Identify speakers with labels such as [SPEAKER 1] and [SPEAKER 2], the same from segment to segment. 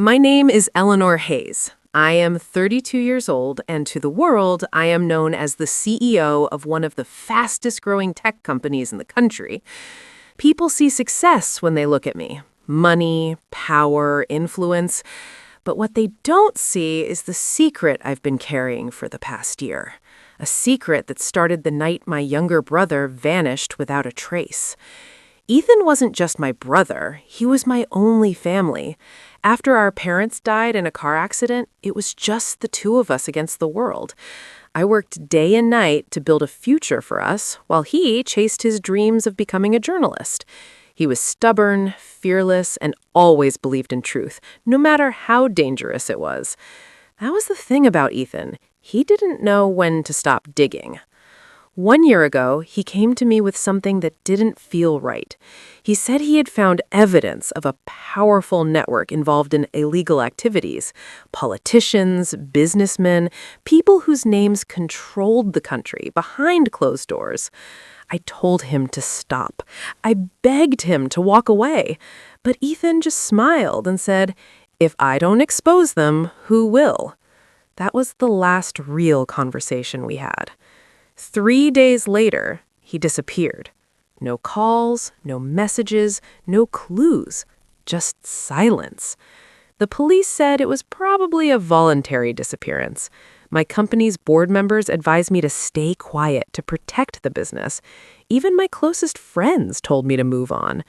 [SPEAKER 1] My name is Eleanor Hayes. I am 32 years old, and to the world, I am known as the CEO of one of the fastest growing tech companies in the country. People see success when they look at me. Money, power, influence. But what they don't see is the secret I've been carrying for the past year. A secret that started the night my younger brother vanished without a trace. Ethan wasn't just my brother, he was my only family. After our parents died in a car accident, it was just the two of us against the world. I worked day and night to build a future for us, while he chased his dreams of becoming a journalist. He was stubborn, fearless, and always believed in truth, no matter how dangerous it was. That was the thing about Ethan. He didn't know when to stop digging. 1 year ago, he came to me with something that didn't feel right. He said he had found evidence of a powerful network involved in illegal activities. Politicians, businessmen, people whose names controlled the country behind closed doors. I told him to stop. I begged him to walk away. But Ethan just smiled and said, "If I don't expose them, who will?" That was the last real conversation we had. 3 days later, he disappeared. No calls, no messages, no clues, just silence. The police said it was probably a voluntary disappearance. My company's board members advised me to stay quiet to protect the business. Even my closest friends told me to move on.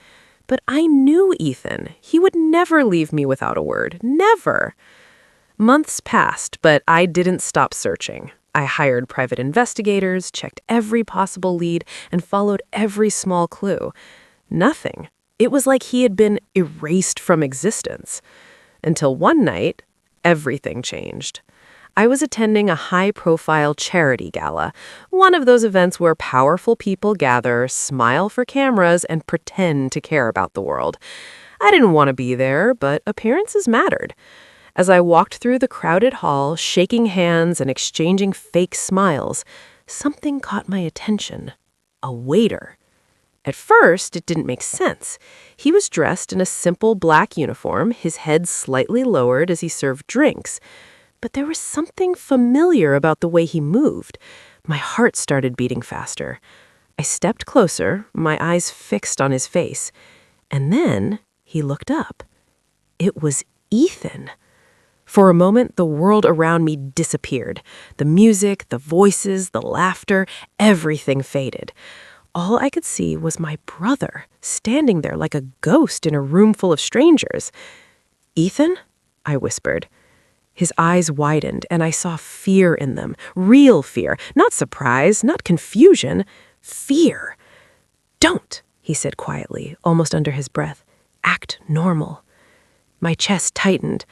[SPEAKER 1] But I knew Ethan. He would never leave me without a word. Never. Months passed, but I didn't stop searching. I hired private investigators, checked every possible lead, and followed every small clue. Nothing. It was like he had been erased from existence. Until one night, everything changed. I was attending a high-profile charity gala, one of those events where powerful people gather, smile for cameras, and pretend to care about the world. I didn't want to be there, but appearances mattered. As I walked through the crowded hall, shaking hands and exchanging fake smiles, something caught my attention. A waiter. At first, it didn't make sense. He was dressed in a simple black uniform, his head slightly lowered as he served drinks. But there was something familiar about the way he moved. My heart started beating faster. I stepped closer, my eyes fixed on his face. And then he looked up. It was Ethan. For a moment, the world around me disappeared. The music, the voices, the laughter, everything faded. All I could see was my brother, standing there like a ghost in a room full of strangers. "Ethan?" I whispered. His eyes widened, and I saw fear in them. Real fear. Not surprise, not confusion. Fear. "Don't," he said quietly, almost under his breath. "Act normal." My chest tightened.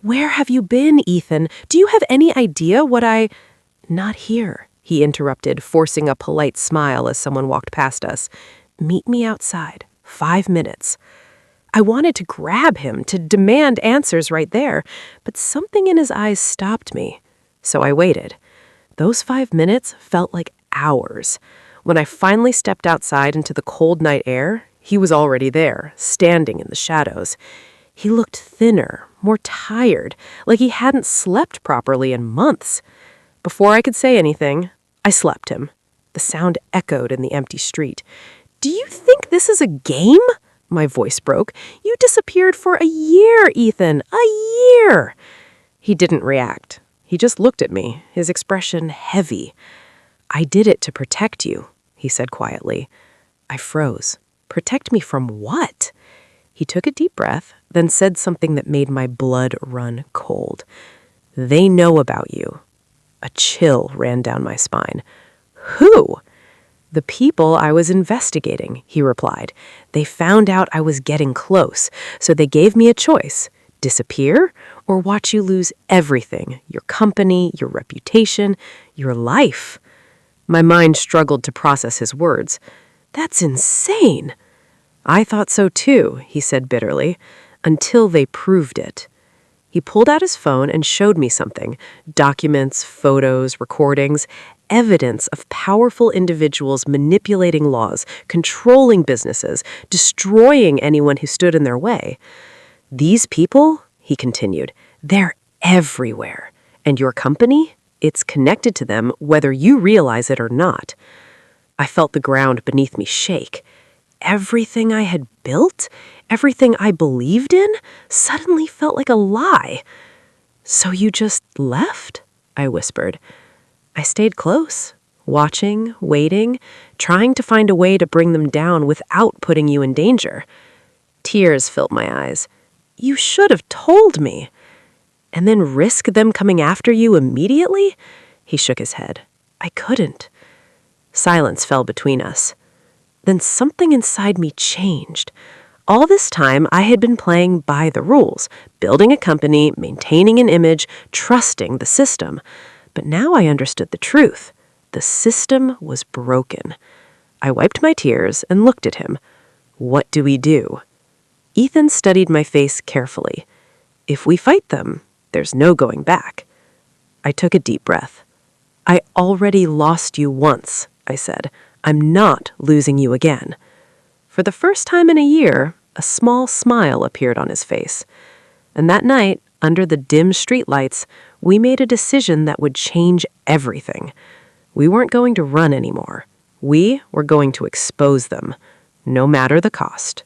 [SPEAKER 1] "Where have you been, Ethan? Do you have any idea what I—" "Not here," he interrupted, forcing a polite smile as someone walked past us. "Meet me outside. 5 minutes." I wanted to grab him, to demand answers right there, but something in his eyes stopped me. So I waited. Those 5 minutes felt like hours. When I finally stepped outside into the cold night air, he was already there, standing in the shadows. He looked thinner, more tired, like he hadn't slept properly in months. Before I could say anything, I slapped him. The sound echoed in the empty street. "Do you think this is a game?" My voice broke. "You disappeared for a year, Ethan. A year!" He didn't react. He just looked at me, his expression heavy. "I did it to protect you," he said quietly. I froze. Protect me from what? He took a deep breath, then said something that made my blood run cold. "They know about you." A chill ran down my spine. "Who?" "The people I was investigating," he replied. "They found out I was getting close, so they gave me a choice. Disappear or watch you lose everything, your company, your reputation, your life." My mind struggled to process his words. "That's insane." "I thought so too," he said bitterly, "until they proved it." He pulled out his phone and showed me something. Documents, photos, recordings, evidence of powerful individuals manipulating laws, controlling businesses, destroying anyone who stood in their way. "These people," he continued. They're everywhere. And your company? It's connected to them whether you realize it or not. I felt the ground beneath me shake. Everything I had built, everything I believed in, suddenly felt like a lie. So you just left? I whispered. I stayed close, watching, waiting, trying to find a way to bring them down without putting you in danger. Tears filled my eyes. You should have told me. And then risk them coming after you immediately? He shook his head. I couldn't. Silence fell between us. Then something inside me changed. All this time, I had been playing by the rules, building a company, maintaining an image, trusting the system. But now I understood the truth. The system was broken. I wiped my tears and looked at him. What do we do? Ethan studied my face carefully. If we fight them, there's no going back. I took a deep breath. I already lost you once, I said. I'm not losing you again. For the first time in a year, a small smile appeared on his face. And that night, under the dim streetlights, we made a decision that would change everything. We weren't going to run anymore. We were going to expose them, no matter the cost.